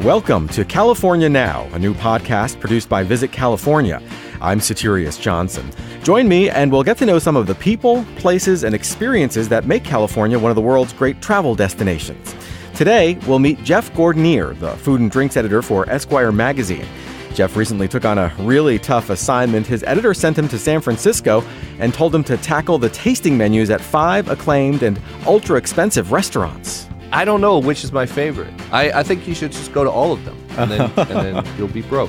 Welcome to California Now, a new podcast produced by Visit California. I'm Satirius Johnson. Join me and we'll get to know some of the people, places, and experiences that make California one of the world's great travel destinations. Today, we'll meet Jeff Gordinier, the food and drinks editor for Esquire magazine. Jeff recently took on a really tough assignment. His editor sent him to San Francisco and told him to tackle the tasting menus at 5 acclaimed and ultra-expensive restaurants. I don't know which is my favorite. I think you should just go to all of them, and then you'll be broke.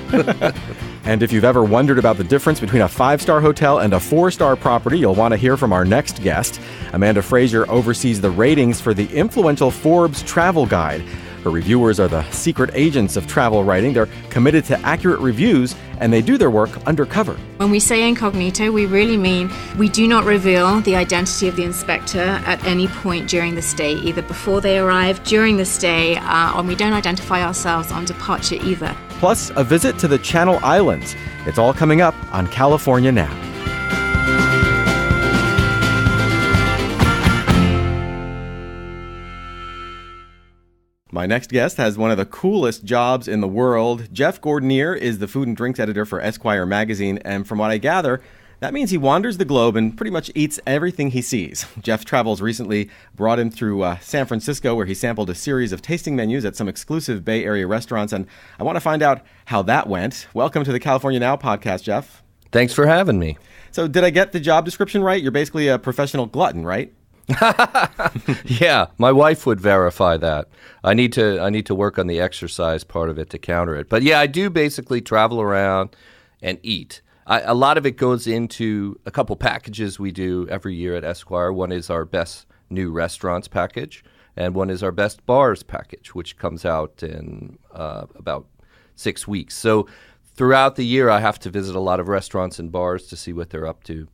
And if you've ever wondered about the difference between a 5-star hotel and a 4-star property, you'll want to hear from our next guest. Amanda Fraser oversees the ratings for the influential Forbes Travel Guide. Her reviewers are the secret agents of travel writing. They're committed to accurate reviews, and they do their work undercover. When we say incognito, we really mean we do not reveal the identity of the inspector at any point during the stay, either before they arrive, during the stay, and we don't identify ourselves on departure either. Plus, a visit to the Channel Islands. It's all coming up on California Now. My next guest has one of the coolest jobs in the world. Jeff Gordinier is the food and drinks editor for Esquire magazine, and from what I gather, that means he wanders the globe and pretty much eats everything he sees. Jeff's travels recently brought him through San Francisco, where he sampled a series of tasting menus at some exclusive Bay Area restaurants, and I want to find out how that went. Welcome to the California Now podcast, Jeff. Thanks for having me. So did I get the job description right? You're basically a professional glutton, right? Yeah, my wife would verify that. I need to work on the exercise part of it to counter it. But yeah, I do basically travel around and eat. A lot of it goes into a couple packages we do every year at Esquire. One is our best new restaurants package, and one is our best bars package, which comes out in about 6 weeks. So throughout the year, I have to visit a lot of restaurants and bars to see what they're up to.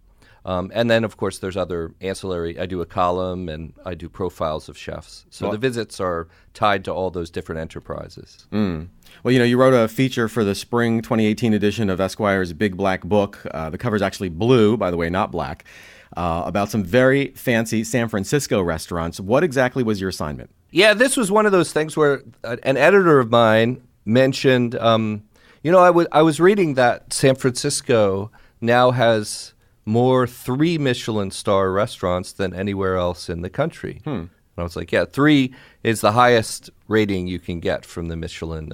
And then, of course, there's other ancillary. I do a column and I do profiles of chefs. So the visits are tied to all those different enterprises. Mm. Well, you wrote a feature for the spring 2018 edition of Esquire's Big Black Book. The cover's actually blue, by the way, not black, about some very fancy San Francisco restaurants. What exactly was your assignment? Yeah, this was one of those things where an editor of mine mentioned, I was reading that San Francisco now has more 3 Michelin star restaurants than anywhere else in the country. And I was like, yeah, 3 is the highest rating you can get from the Michelin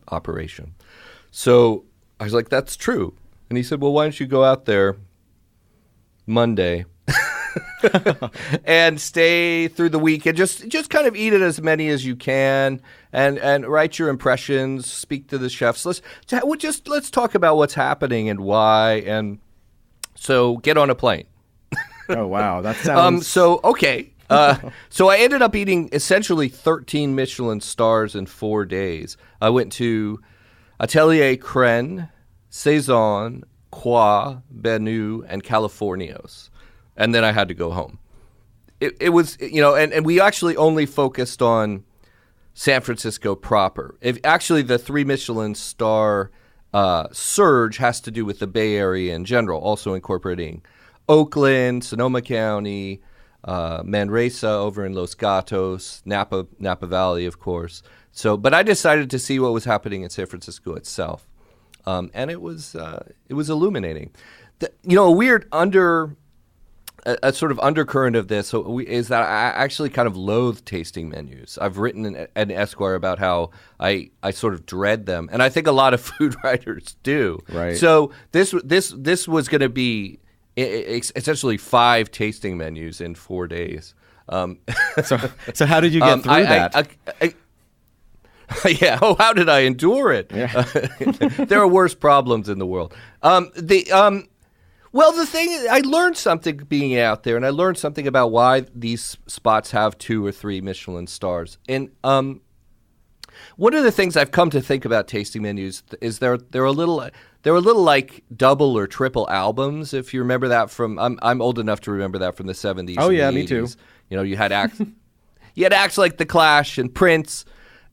operation. So I was like, that's true. And he said, well, why don't you go out there Monday and stay through the week and just kind of eat it as many as you can and write your impressions, speak to the chefs. Let's talk about what's happening and why, and so get on a plane. Oh, wow. That sounds... Okay. So I ended up eating essentially 13 Michelin stars in 4 days. I went to Atelier Crenne, Saison, Croix, Benu, and Californios. And then I had to go home. It was, and we actually only focused on San Francisco proper. Actually, the 3 Michelin star surge has to do with the Bay Area in general, also incorporating Oakland, Sonoma County, Manresa over in Los Gatos, Napa Valley, of course. But I decided to see what was happening in San Francisco itself, and it was illuminating. A weird a sort of undercurrent of this is that I actually kind of loathe tasting menus. I've written an Esquire about how I sort of dread them, and I think a lot of food writers do. Right. So this was going to be essentially 5 tasting menus in 4 days. So how did you get through that? Yeah. Oh, how did I endure it? Yeah. There are worse problems in the world. Well, the thing is, I learned something being out there, and I learned something about why these spots have 2 or 3 Michelin stars. And one of the things I've come to think about tasting menus is they're a little like double or triple albums. If you remember that from, I'm old enough to remember that from the 70s. Oh yeah, and me 80s. too. You had acts like The Clash and Prince.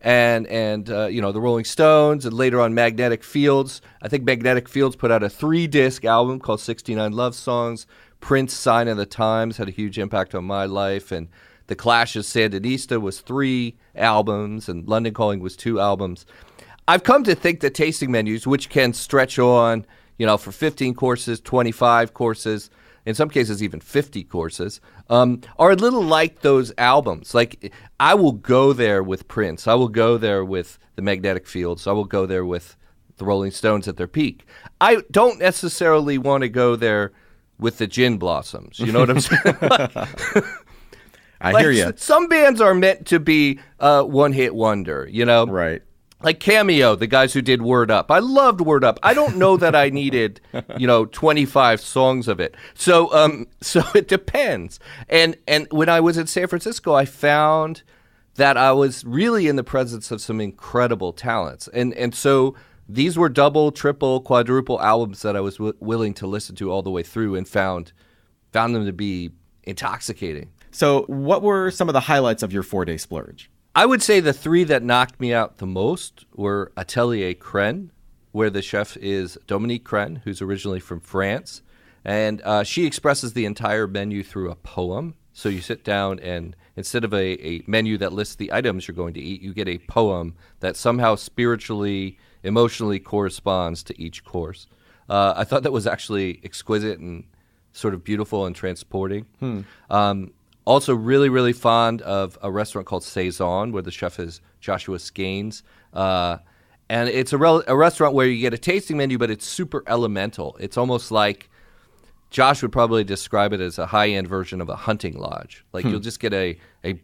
And the Rolling Stones, and later on Magnetic Fields. I think Magnetic Fields put out a 3-disc album called 69 Love Songs. Prince, Sign of the Times, had a huge impact on my life. And The Clash's Sandinista was 3 albums, and London Calling was 2 albums. I've come to think that tasting menus, which can stretch on, for 15 courses, 25 courses, in some cases even 50 courses, are a little like those albums. Like, I will go there with Prince. I will go there with the Magnetic Fields. I will go there with the Rolling Stones at their peak. I don't necessarily want to go there with the Gin Blossoms. You know what I'm saying? I hear you. Some bands are meant to be one-hit wonder, Right. Like Cameo, the guys who did Word Up. I loved Word Up. I don't know that I needed, 25 songs of it. So it depends. And when I was in San Francisco, I found that I was really in the presence of some incredible talents. And so these were double, triple, quadruple albums that I was willing to listen to all the way through, and found them to be intoxicating. So what were some of the highlights of your 4-day splurge? I would say the 3 that knocked me out the most were Atelier Cren, where the chef is Dominique Cren, who's originally from France. And she expresses the entire menu through a poem. So you sit down, and instead of a menu that lists the items you're going to eat, you get a poem that somehow spiritually, emotionally corresponds to each course. I thought that was actually exquisite and sort of beautiful and transporting. Also really, really fond of a restaurant called Saison, where the chef is Joshua Scanes. And it's a restaurant where you get a tasting menu, but it's super elemental. It's almost like Josh would probably describe it as a high-end version of a hunting lodge. Like, you'll just get a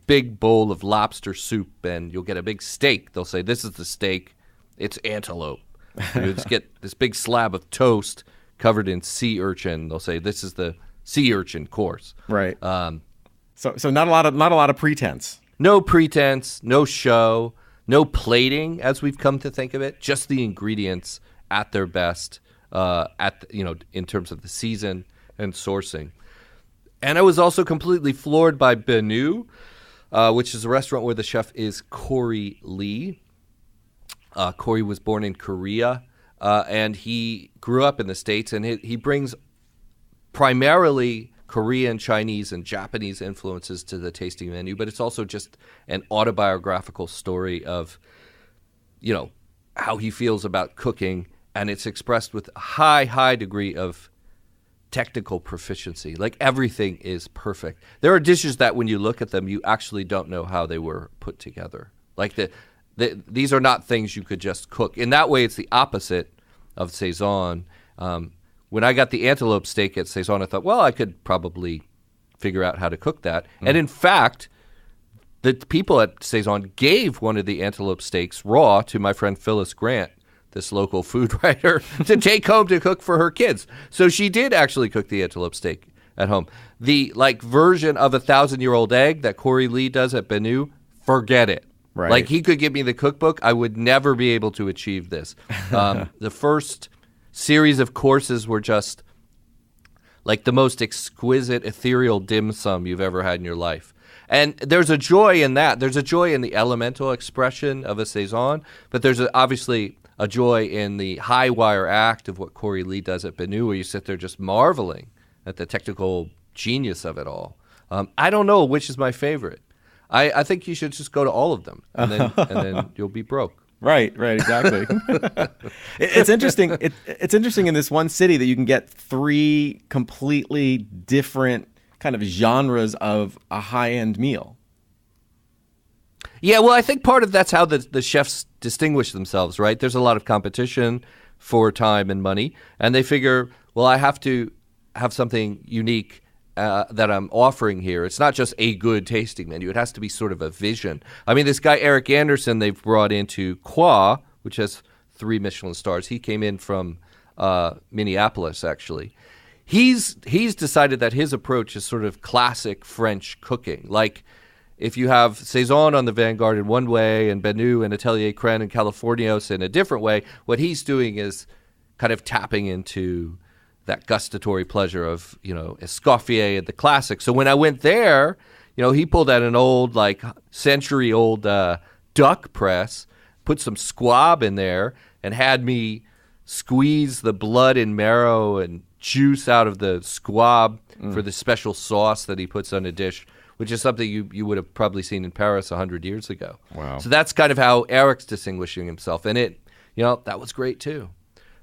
big bowl of lobster soup, and you'll get a big steak. They'll say, this is the steak. It's antelope. You'll just get this big slab of toast covered in sea urchin. They'll say, this is the sea urchin course. Right. So not a lot of pretense. No pretense, no show, no plating, as we've come to think of it. Just the ingredients at their best, in terms of the season and sourcing. And I was also completely floored by Benu, which is a restaurant where the chef is Corey Lee. Corey was born in Korea, and he grew up in the States, and he brings primarily Korean, Chinese, and Japanese influences to the tasting menu, but it's also just an autobiographical story of, how he feels about cooking, and it's expressed with a high degree of technical proficiency. Like, everything is perfect. There are dishes that when you look at them, you actually don't know how they were put together. Like, these are not things you could just cook. In that way, it's the opposite of Saison. When I got the antelope steak at Saison, I thought, well, I could probably figure out how to cook that. And in fact, the people at Saison gave one of the antelope steaks raw to my friend Phyllis Grant, this local food writer, to take home to cook for her kids. So she did actually cook the antelope steak at home. The version of 1,000-year-old egg that Corey Lee does at Benu, forget it. Right. Like, he could give me the cookbook, I would never be able to achieve this. The first series of courses were just like the most exquisite, ethereal dim sum you've ever had in your life. And there's a joy in that. There's a joy in the elemental expression of a Saison, but there's obviously a joy in the high wire act of what Corey Lee does at Benu, where you sit there just marveling at the technical genius of it all. I don't know which is my favorite. I think you should just go to all of them, and then you'll be broke. Right, exactly. It's interesting. It's interesting in this one city that you can get 3 completely different kind of genres of a high-end meal. Yeah, well, I think part of that's how the chefs distinguish themselves, right? There's a lot of competition for time and money, and they figure, well, I have to have something unique that I'm offering here. It's not just a good tasting menu. It has to be sort of a vision. I mean, this guy, Eric Anderson, they've brought into Croix, which has 3 Michelin stars. He came in from Minneapolis, actually. He's decided that his approach is sort of classic French cooking. Like, if you have Saison on the Vanguard in one way and Benu and Atelier Cren and Californios in a different way, what he's doing is kind of tapping into that gustatory pleasure of, Escoffier and the classics. So when I went there, he pulled out an old, century-old duck press, put some squab in there, and had me squeeze the blood and marrow and juice out of the squab for the special sauce that he puts on a dish which is something you would have probably seen in Paris 100 years ago. Wow. So that's kind of how Eric's distinguishing himself. And that was great too.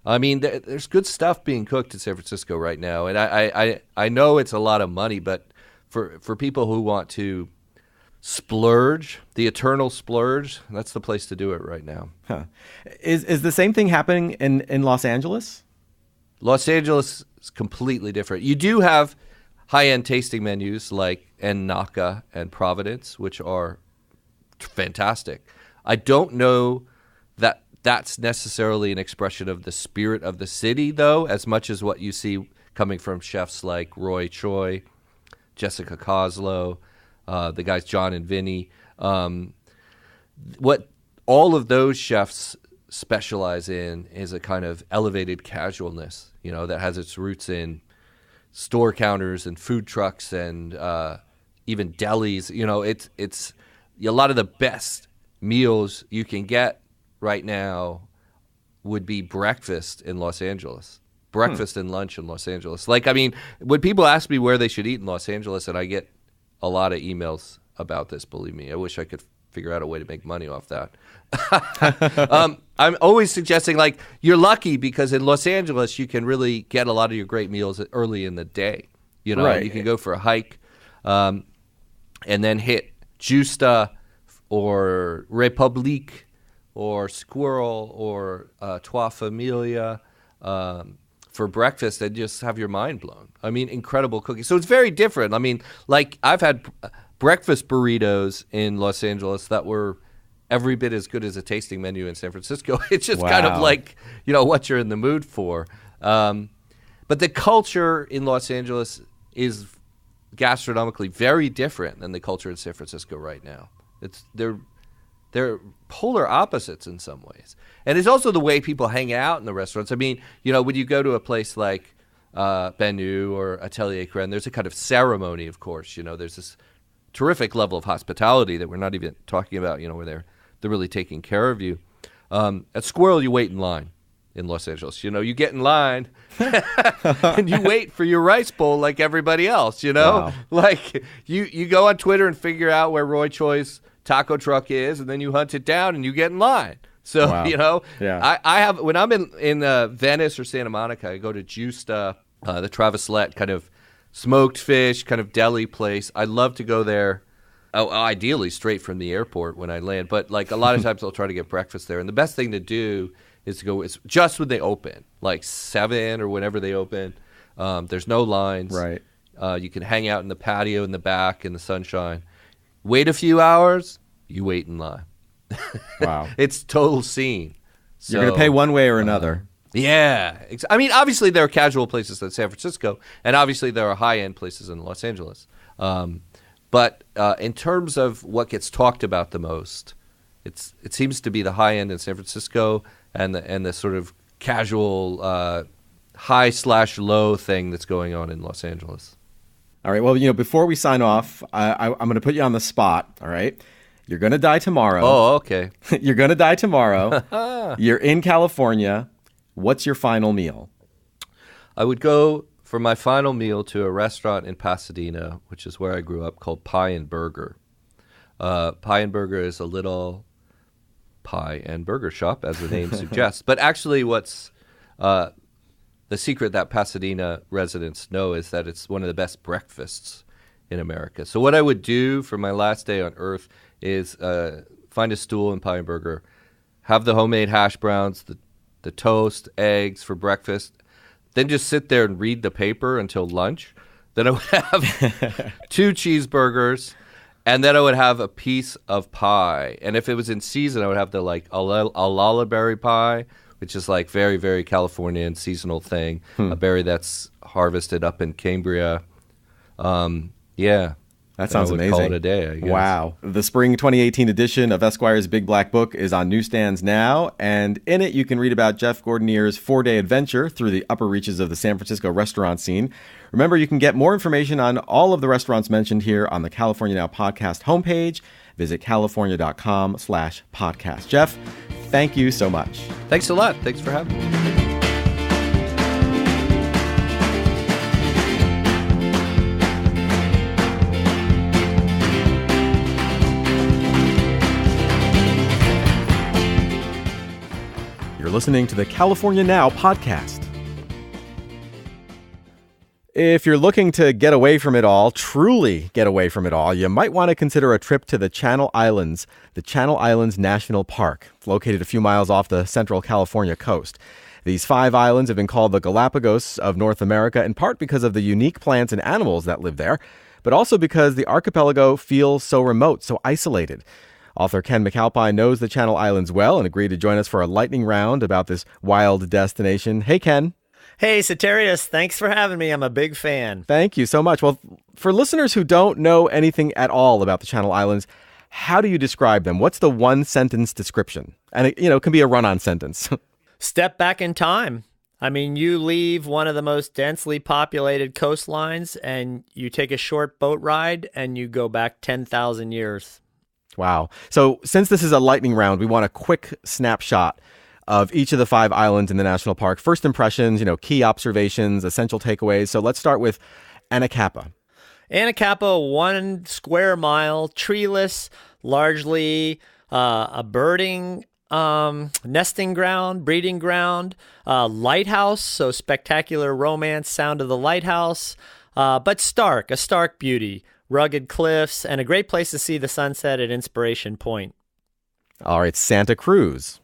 I mean, there's good stuff being cooked in San Francisco right now. And I know it's a lot of money, but for people who want to splurge, the eternal splurge, that's the place to do it right now. Huh. Is the same thing happening in Los Angeles? Los Angeles is completely different. You do have high-end tasting menus like Anacapa and Providence, which are fantastic. I don't know that that's necessarily an expression of the spirit of the city, though, as much as what you see coming from chefs like Roy Choi, Jessica Koslow, the guys John and Vinny. What all of those chefs specialize in is a kind of elevated casualness, that has its roots in store counters and food trucks and even delis. It's a lot of the best meals you can get right now would be breakfast in Los Angeles. Breakfast and lunch in Los Angeles. When people ask me where they should eat in Los Angeles, and I get a lot of emails about this, believe me. I wish I could figure out a way to make money off that. I'm always suggesting, you're lucky because in Los Angeles, you can really get a lot of your great meals early in the day. Right. You can go for a hike and then hit Justa or Republique or Squirrel or Trois Familia for breakfast and just have your mind blown. I mean, incredible cooking. So it's very different. I mean, I've had breakfast burritos in Los Angeles that were every bit as good as a tasting menu in San Francisco. It's just kind of what you're in the mood for. But the culture in Los Angeles is gastronomically very different than the culture in San Francisco right now. They're polar opposites in some ways. And it's also the way people hang out in the restaurants. I mean, when you go to a place like Benu or Atelier Crème, there's a kind of ceremony, of course. There's this terrific level of hospitality that we're not even talking about, where they're really taking care of you. At Squirrel, you wait in line in Los Angeles. You get in line and you wait for your rice bowl like everybody else, Wow. You go on Twitter and figure out where Roy Choi's taco truck is, and then you hunt it down and you get in line. So, wow. Yeah. I have, when I'm in Venice or Santa Monica, I go to Justa, the Travis Lett kind of smoked fish, kind of deli place. I love to go there, ideally straight from the airport when I land. But a lot of times I'll try to get breakfast there. And the best thing to do is to go just when they open, 7 or whenever they open. There's no lines. Right. You can hang out in the patio in the back in the sunshine. Wait a few hours, you wait in line. Wow. It's total scene. You're going to pay one way or another. Yeah. I mean, obviously there are casual places in San Francisco, and obviously there are high-end places in Los Angeles. But in terms of what gets talked about the most, it seems to be the high-end in San Francisco and the sort of casual high/low thing that's going on in Los Angeles. All right. Well, before we sign off, I'm going to put you on the spot. All right. You're going to die tomorrow. Oh, okay. You're going to die tomorrow. You're in California. What's your final meal? I would go for my final meal to a restaurant in Pasadena, which is where I grew up, called Pie and Burger. Pie and Burger is a little pie and burger shop, as the name suggests. But actually what's the secret that Pasadena residents know is that it's one of the best breakfasts in America. So what I would do for my last day on Earth is find a stool in Pie and Burger, have the homemade hash browns, the toast, eggs for breakfast, then just sit there and read the paper until lunch. Then I would have 2 cheeseburgers, and then I would have a piece of pie. And if it was in season, I would have the alala berry pie, which is very, very California and seasonal thing, a berry that's harvested up in Cambria. Yeah. That sounds amazing. Call it a day, I guess. Wow. The spring 2018 edition of Esquire's Big Black Book is on newsstands now, and in it you can read about Jeff Gordonier's 4-day adventure through the upper reaches of the San Francisco restaurant scene. Remember, you can get more information on all of the restaurants mentioned here on the California Now podcast homepage. Visit california.com/podcast. Jeff, thank you so much. Thanks a lot. Thanks for having me. listening to the California Now podcast. If you're looking to get away from it all, truly get away from it all, you might want to consider a trip to the Channel Islands National Park, located a few miles off the central California coast. These 5 islands have been called the Galapagos of North America, in part because of the unique plants and animals that live there, but also because the archipelago feels so remote, so isolated. Author Ken McAlpine knows the Channel Islands well and agreed to join us for a lightning round about this wild destination. Hey, Ken. Hey, Satirius, thanks for having me. I'm a big fan. Thank you so much. Well, for listeners who don't know anything at all about the Channel Islands, how do you describe them? What's the one-sentence description? And it can be a run-on sentence. Step back in time. I mean, you leave one of the most densely populated coastlines and you take a short boat ride and you go back 10,000 years. Wow. So since this is a lightning round, we want a quick snapshot of each of the 5 islands in the national park. First impressions, key observations, essential takeaways. So let's start with Anacapa. Anacapa, 1 square mile, treeless, largely a birding, nesting ground, breeding ground, lighthouse, so spectacular romance, sound of the lighthouse, but a stark beauty, rugged cliffs, and a great place to see the sunset at Inspiration Point. All right, Santa Cruz.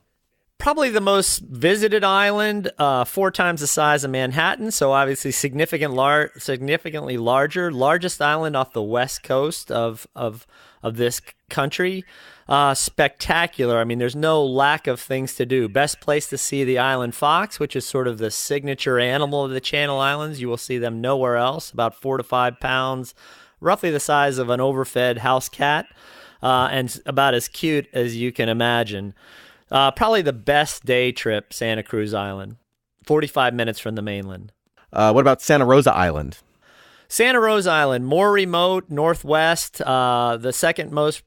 Probably the most visited island, 4 times the size of Manhattan, so obviously significantly larger, largest island off the west coast of this country. Spectacular. I mean, there's no lack of things to do. Best place to see the island fox, which is sort of the signature animal of the Channel Islands. You will see them nowhere else, about 4 to 5 pounds, roughly the size of an overfed house cat, and about as cute as you can imagine. Probably the best day trip, Santa Cruz Island, 45 minutes from the mainland. What about Santa Rosa Island? Santa Rosa Island, more remote, northwest, the second most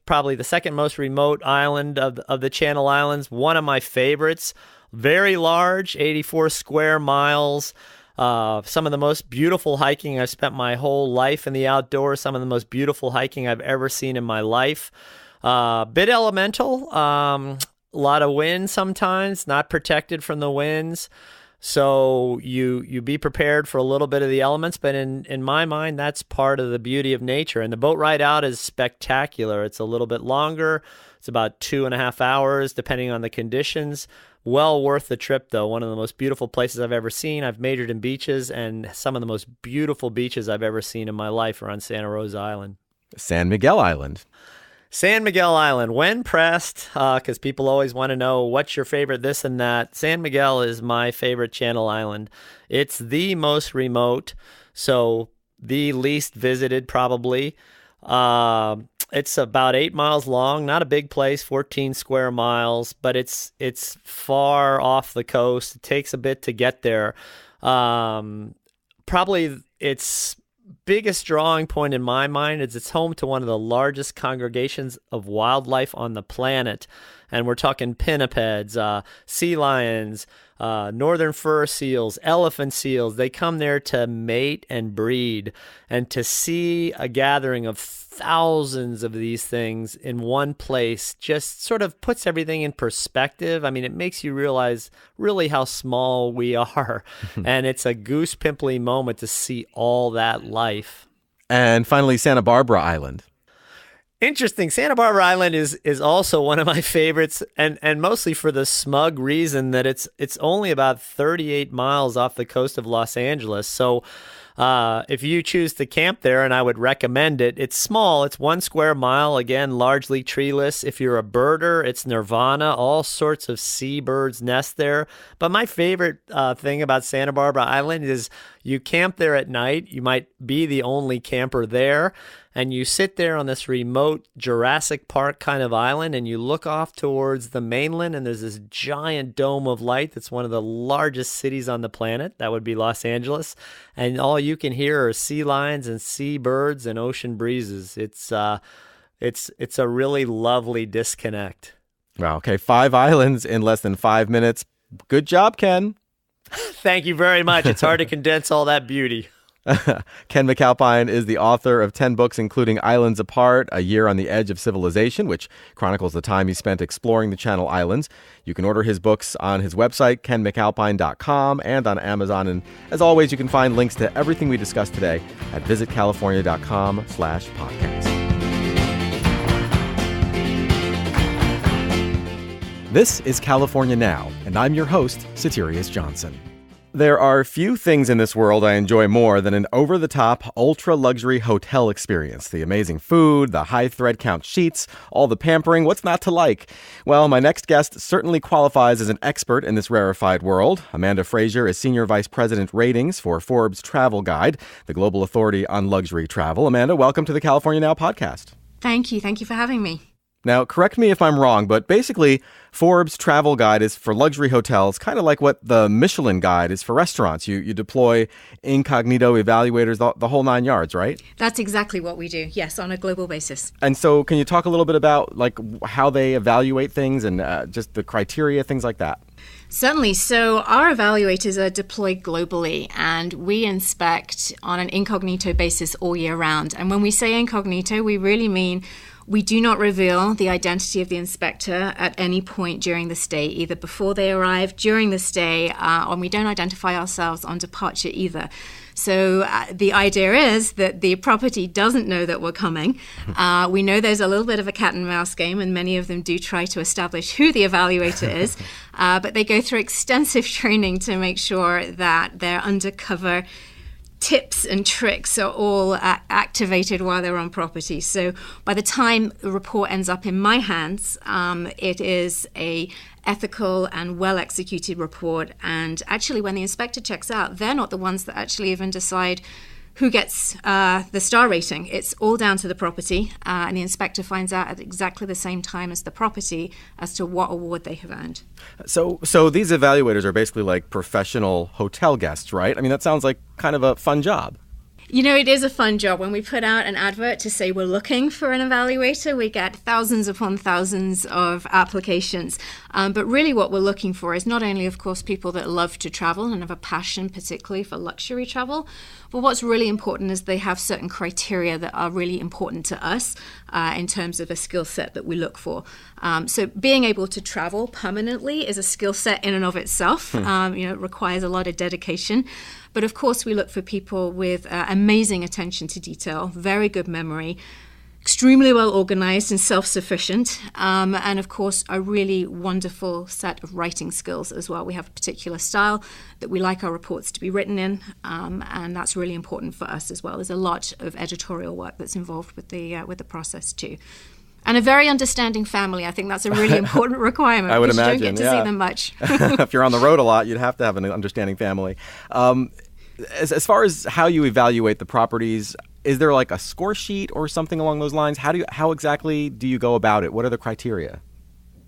remote island of the Channel Islands. One of my favorites, very large, 84 square miles. Some of the most beautiful hiking. I've spent my whole life in the outdoors. Some of the most beautiful hiking I've ever seen in my life. Bit elemental. A lot of wind sometimes, not protected from the winds. So you be prepared for a little bit of the elements, but in my mind, that's part of the beauty of nature. And the boat ride out is spectacular. It's a little bit longer. It's about 2.5 hours, depending on the conditions. Well worth the trip, though. One of the most beautiful places I've ever seen. I've majored in beaches, and some of the most beautiful beaches I've ever seen in my life are on Santa Rosa Island. San Miguel Island. San Miguel Island, when pressed, because people always want to know what's your favorite this and that. San Miguel is my favorite Channel Island. It's the most remote, so the least visited probably. It's about 8 miles long, not a big place, 14 square miles, but it's far off the coast. It takes a bit to get there. Probably its biggest drawing point in my mind is it's home to one of the largest congregations of wildlife on the planet. And we're talking pinnipeds, sea lions, northern fur seals, elephant seals. They come there to mate and breed. And to see a gathering of thousands of these things in one place just sort of puts everything in perspective. I mean, it makes you realize really how small we are. And it's a goose pimply moment to see all that life. And finally, Santa Barbara Island. Interesting. Santa Barbara Island is also one of my favorites, and mostly for the smug reason that it's only about 38 miles off the coast of Los Angeles. So if you choose to camp there, and I would recommend it, it's small. It's 1 square mile, again, largely treeless. If you're a birder, it's nirvana. All sorts of seabirds nest there. But my favorite thing about Santa Barbara Island is you camp there at night. You might be the only camper there. And you sit there on this remote Jurassic Park kind of island, and you look off towards the mainland, and there's this giant dome of light that's one of the largest cities on the planet. That would be Los Angeles. And all you can hear are sea lions and sea birds and ocean breezes. It's a really lovely disconnect. Wow. Okay. 5 islands in less than 5 minutes. Good job, Ken. Thank you very much. It's hard to condense all that beauty. Ken McAlpine is the author of 10 books, including Islands Apart, A Year on the Edge of Civilization, which chronicles the time he spent exploring the Channel Islands. You can order his books on his website, kenmcalpine.com, and on Amazon. And as always, you can find links to everything we discussed today at visitcalifornia.com/podcast. This is California Now, and I'm your host, Satirius Johnson. There are few things in this world I enjoy more than an over-the-top, ultra-luxury hotel experience. The amazing food, the high thread count sheets, all the pampering, what's not to like? Well, my next guest certainly qualifies as an expert in this rarefied world. Amanda Fraser is Senior Vice President Ratings for Forbes Travel Guide, the global authority on luxury travel. Amanda, welcome to the California Now podcast. Thank you. Thank you for having me. Now, correct me if I'm wrong, but basically, Forbes Travel Guide is for luxury hotels, kind of like what the Michelin Guide is for restaurants. You deploy incognito evaluators, the whole nine yards, right? That's exactly what we do, yes, on a global basis. And so can you talk a little bit about like how they evaluate things and just the criteria, things like that? Certainly. So our evaluators are deployed globally, and we inspect on an incognito basis all year round. And when we say incognito, we really mean we do not reveal the identity of the inspector at any point during the stay, either before they arrive, during the stay, and we don't identify ourselves on departure either. So the idea is that the property doesn't know that we're coming. We know there's a little bit of a cat and mouse game, and many of them do try to establish who the evaluator is, but they go through extensive training to make sure that their undercover tips and tricks are all activated while they're on property. So by the time the report ends up in my hands, it is a ethical and well-executed report. And actually, when the inspector checks out, they're not the ones that actually even decide who gets the star rating. It's all down to the property, and the inspector finds out at exactly the same time as the property as to what award they have earned. So these evaluators are basically like professional hotel guests, right? I mean, that sounds like kind of a fun job. You know, it is a fun job. When we put out an advert to say we're looking for an evaluator, we get thousands upon thousands of applications. But really what we're looking for is not only, of course, people that love to travel and have a passion particularly for luxury travel, but what's really important is they have certain criteria that are really important to us in terms of a skill set that we look for. So being able to travel permanently is a skill set in and of itself. It requires a lot of dedication. But of course, we look for people with amazing attention to detail, very good memory, extremely well organized and self-sufficient, and of course, a really wonderful set of writing skills as well. We have a particular style that we like our reports to be written in, and that's really important for us as well. There's a lot of editorial work that's involved with the process too. And a very understanding family. I think that's a really important requirement. I would imagine, you don't get to see them much. If you're on the road a lot, you'd have to have an understanding family. As far as how you evaluate the properties, is there like a score sheet or something along those lines? How exactly do you go about it? What are the criteria?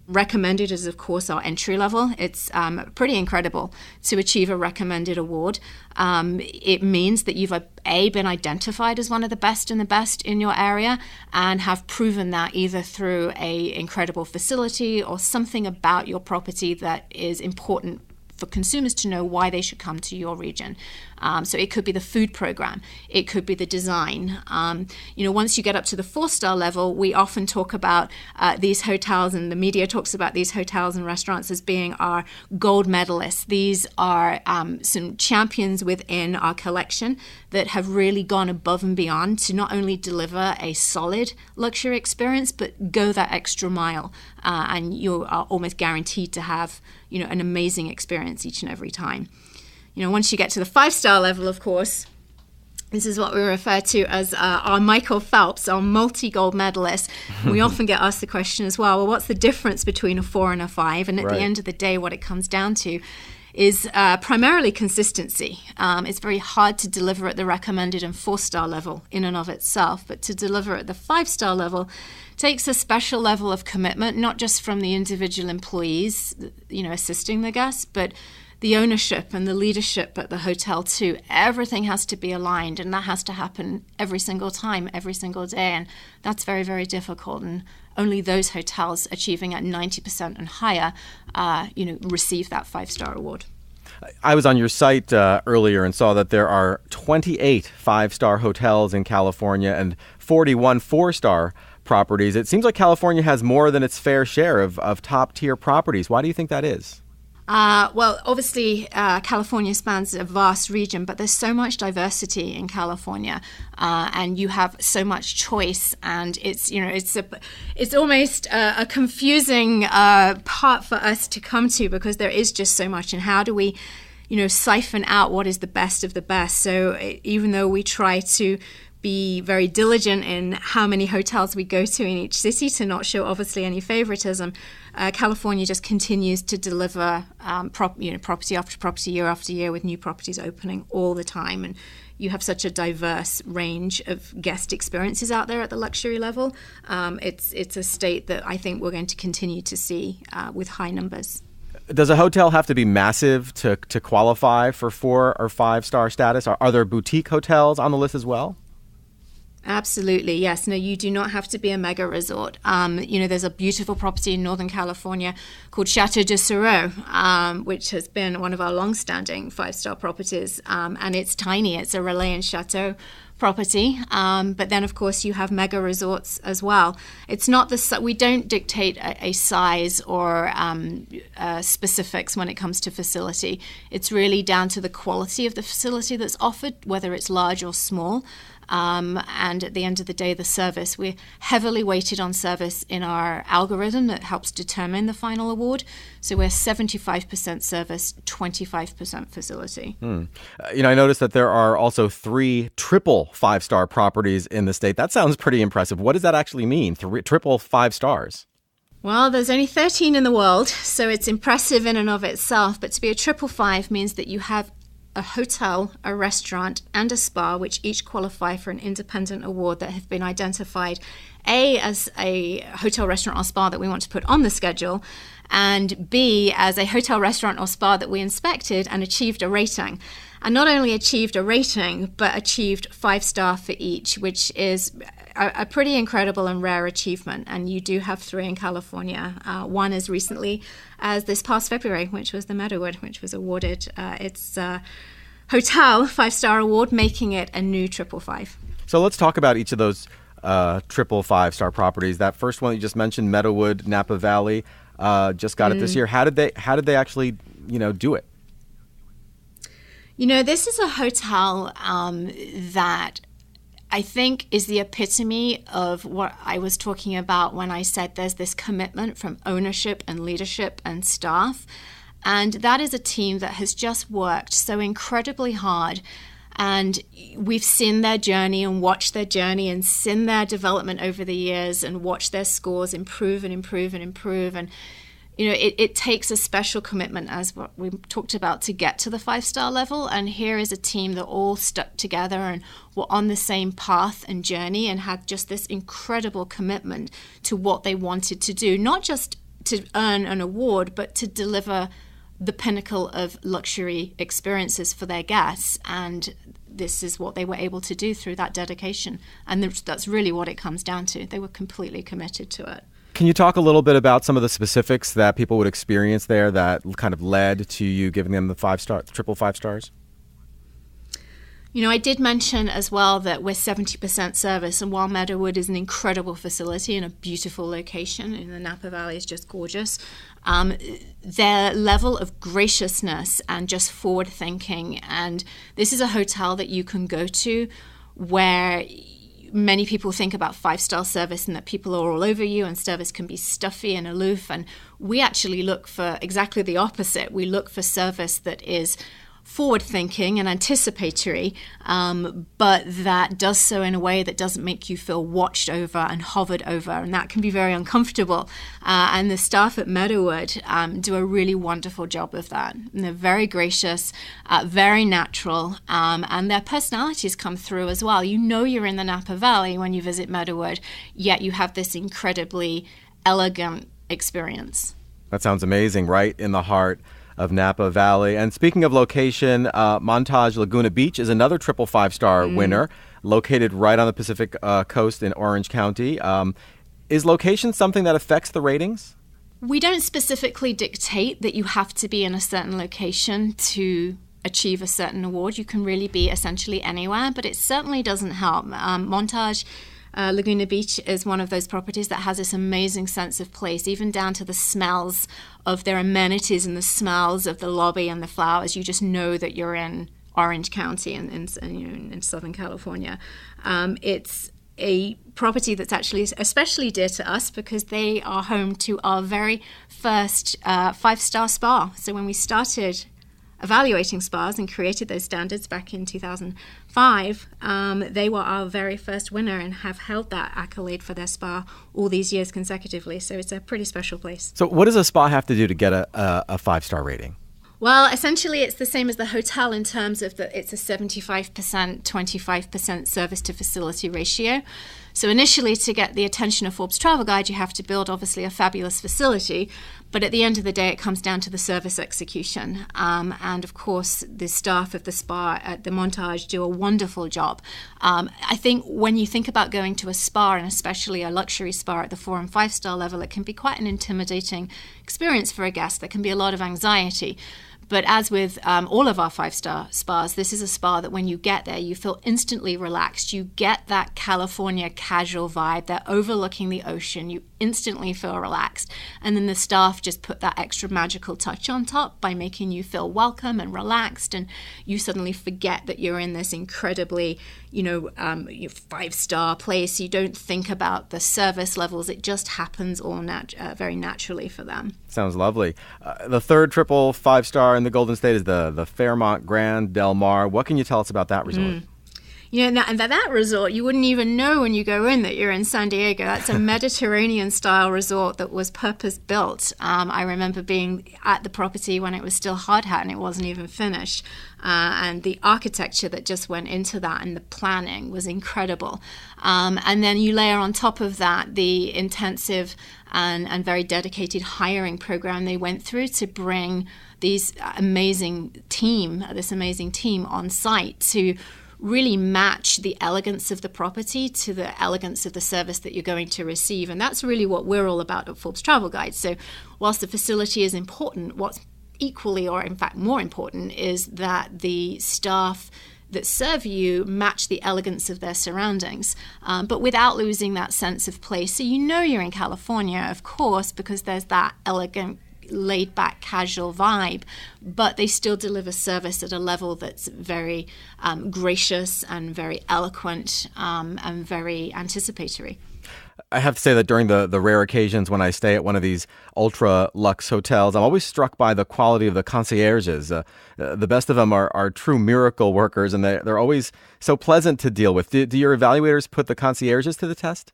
Recommended is, of course, our entry level. It's pretty incredible to achieve a recommended award. It means that you've been identified as one of the best in your area and have proven that either through a incredible facility or something about your property that is important for consumers to know why they should come to your region. So it could be the food program. It could be the design. Once you get up to the 4-star level, we often talk about these hotels, and the media talks about these hotels and restaurants as being our gold medalists. These are some champions within our collection that have really gone above and beyond to not only deliver a solid luxury experience, but go that extra mile. And you are almost guaranteed to have, an amazing experience each and every time. Once you get to the 5-star level, of course, this is what we refer to as our Michael Phelps, our multi-gold medalist. We often get asked the question as well, what's the difference between a 4 and a 5? And at the end of the day, what it comes down to is primarily consistency. It's very hard to deliver at the recommended and 4-star level in and of itself, but to deliver at the 5-star level takes a special level of commitment, not just from the individual employees, assisting the guests, but the ownership and the leadership at the hotel too. Everything has to be aligned, and that has to happen every single time, every single day, and that's very, very difficult. And only those hotels achieving at 90% and higher, receive that 5-star award. I was on your site earlier and saw that there are 28 five-star hotels in California and 41 four-star properties. It seems like California has more than its fair share of top-tier properties. Why do you think that is? Well, obviously, California spans a vast region, but there's so much diversity in California, and you have so much choice, and it's almost a confusing part for us to come to, because there is just so much, and how do we, siphon out what is the best of the best? So even though we try to be very diligent in how many hotels we go to in each city to not show obviously any favoritism, California just continues to deliver property after property, year after year, with new properties opening all the time. And you have such a diverse range of guest experiences out there at the luxury level. It's a state that I think we're going to continue to see with high numbers. Does a hotel have to be massive to qualify for 4 or 5 star status? Are there boutique hotels on the list as well? Absolutely, yes. No, you do not have to be a mega resort. There's a beautiful property in Northern California called Chateau de Sureau, which has been one of our long-standing 5-star properties, and it's tiny. It's a Relais and Chateau property, but then of course you have mega resorts as well. It's not we don't dictate a size or specifics when it comes to facility. It's really down to the quality of the facility that's offered, whether it's large or small. And at the end of the day, the service, we're heavily weighted on service in our algorithm that helps determine the final award. So we're 75% service, 25% facility. I noticed that there are also 3 triple 5-star properties in the state. That sounds pretty impressive. What does that actually mean? Triple 5 stars? Well, there's only 13 in the world, so it's impressive in and of itself. But to be a triple 5 means that you have a hotel, a restaurant, and a spa, which each qualify for an independent award that have been identified, A, as a hotel, restaurant, or spa that we want to put on the schedule, and B, as a hotel, restaurant, or spa that we inspected and achieved a rating. And not only achieved a rating, but achieved 5-star for each, which is a pretty incredible and rare achievement. And you do have 3 in California. One as recently as this past February, which was the Meadowood, which was awarded its hotel 5-star award, making it a new triple 5. So let's talk about each of those triple 5-star properties. That first one that you just mentioned, Meadowood, Napa Valley, just got it this year. How did they actually do it? This is a hotel that I think is the epitome of what I was talking about when I said there's this commitment from ownership and leadership and staff. And that is a team that has just worked so incredibly hard. And we've seen their journey and watched their journey and seen their development over the years and watched their scores improve and improve and improve. And it takes a special commitment, as what we talked about, to get to the 5-star level. And here is a team that all stuck together and were on the same path and journey and had just this incredible commitment to what they wanted to do, not just to earn an award, but to deliver the pinnacle of luxury experiences for their guests. And this is what they were able to do through that dedication. And that's really what it comes down to. They were completely committed to it. Can you talk a little bit about some of the specifics that people would experience there that kind of led to you giving them the triple 5 stars? I did mention as well that we're 70% service, and while Meadowood is an incredible facility and a beautiful location in the Napa Valley is just gorgeous, their level of graciousness and just forward thinking, and this is a hotel that you can go to where many people think about 5-star service and that people are all over you and service can be stuffy and aloof. And we actually look for exactly the opposite. We look for service that is forward-thinking and anticipatory, but that does so in a way that doesn't make you feel watched over and hovered over, and that can be very uncomfortable. And the staff at Meadowood do a really wonderful job of that. And they're very gracious, very natural, and their personalities come through as well. You're in the Napa Valley when you visit Meadowood, yet you have this incredibly elegant experience. That sounds amazing, right in the heart of Napa Valley. And speaking of location, Montage Laguna Beach is another triple 5-star winner, located right on the Pacific coast in Orange County. Is location something that affects the ratings? We don't specifically dictate that you have to be in a certain location to achieve a certain award. You can really be essentially anywhere, but it certainly doesn't help. Montage Laguna Beach is one of those properties that has this amazing sense of place, even down to the smells of their amenities and the smells of the lobby and the flowers. You just know that you're in Orange County in Southern California. It's a property that's actually especially dear to us because they are home to our very first 5-star spa. So when we started evaluating spas and created those standards back in 2005, they were our very first winner and have held that accolade for their spa all these years consecutively. So it's a pretty special place. So what does a spa have to do to get a 5-star rating? Well, essentially, it's the same as the hotel in terms of it's a 75%, 25% service to facility ratio. So initially, to get the attention of Forbes Travel Guide, you have to build, obviously, a fabulous facility. But at the end of the day, it comes down to the service execution. And, of course, the staff of the spa at the Montage do a wonderful job. I think when you think about going to a spa, and especially a luxury spa at the 4- and 5-star level, it can be quite an intimidating experience for a guest. There can be a lot of anxiety. But as with all of our 5-star spas, this is a spa that when you get there, you feel instantly relaxed. You get that California casual vibe. They're overlooking the ocean. You instantly feel relaxed. And then the staff just put that extra magical touch on top by making you feel welcome and relaxed. And you suddenly forget that you're in this incredibly, 5-star place. You don't think about the service levels. It just happens all very naturally for them. Sounds lovely. The third triple 5-star in the Golden State is the Fairmont Grand Delmar. What can you tell us about that resort? That resort, you wouldn't even know when you go in that you're in San Diego. That's a Mediterranean-style resort that was purpose-built. I remember being at the property when it was still hard hat and it wasn't even finished. And the architecture that just went into that and the planning was incredible. And then you layer on top of that the intensive and very dedicated hiring program they went through to bring this amazing team on site to really match the elegance of the property to the elegance of the service that you're going to receive. And that's really what we're all about at Forbes Travel Guide. So whilst the facility is important, what's equally or in fact more important is that the staff that serve you match the elegance of their surroundings, but without losing that sense of place. So you're in California, of course, because there's that elegant, laid-back, casual vibe, but they still deliver service at a level that's very gracious and very eloquent and very anticipatory. I have to say that during the rare occasions when I stay at one of these ultra luxe hotels, I'm always struck by the quality of the concierges. The best of them are true miracle workers, and they're always so pleasant to deal with. Do your evaluators put the concierges to the test?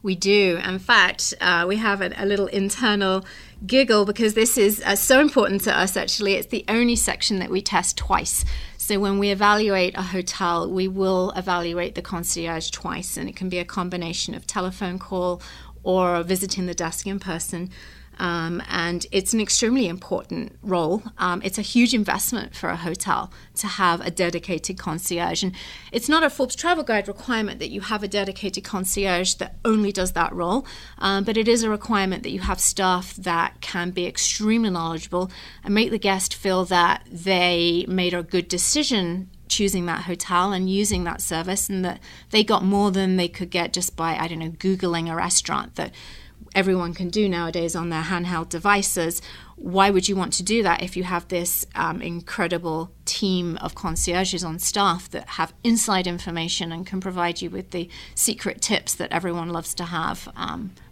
We do. In fact, we have a little internal giggle because this is so important to us, actually. It's the only section that we test twice. So when we evaluate a hotel, we will evaluate the concierge twice, and it can be a combination of telephone call or visiting the desk in person. And it's an extremely important role. It's a huge investment for a hotel to have a dedicated concierge. And it's not a Forbes Travel Guide requirement that you have a dedicated concierge that only does that role, but it is a requirement that you have staff that can be extremely knowledgeable and make the guest feel that they made a good decision choosing that hotel and using that service, and that they got more than they could get just by, Googling a restaurant that everyone can do nowadays on their handheld devices. Why would you want to do that if you have this incredible team of concierges on staff that have inside information and can provide you with the secret tips that everyone loves to have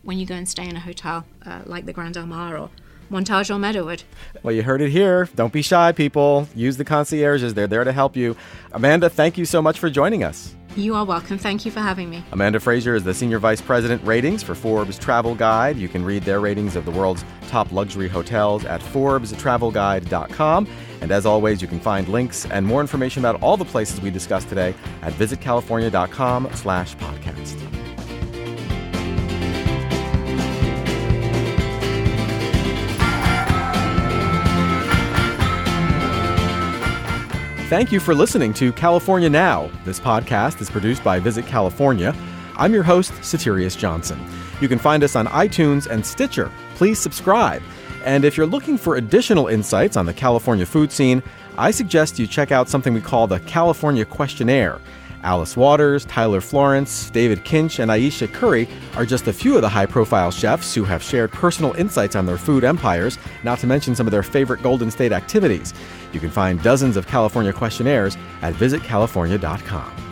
when you go and stay in a hotel like the Grand Delmar or Montage or Meadowood? Well, you heard it here. Don't be shy, people. Use the concierges. They're there to help you. Amanda, thank you so much for joining us. You are welcome. Thank you for having me. Amanda Fraser is the Senior Vice President Ratings for Forbes Travel Guide. You can read their ratings of the world's top luxury hotels at ForbesTravelGuide.com. And as always, you can find links and more information about all the places we discussed today at visitcalifornia.com/podcast. Thank you for listening to California Now. This podcast is produced by Visit California. I'm your host, Satirius Johnson. You can find us on iTunes and Stitcher. Please subscribe. And if you're looking for additional insights on the California food scene, I suggest you check out something we call the California Questionnaire. Alice Waters, Tyler Florence, David Kinch, and Aisha Curry are just a few of the high-profile chefs who have shared personal insights on their food empires, not to mention some of their favorite Golden State activities. You can find dozens of California questionnaires at visitcalifornia.com.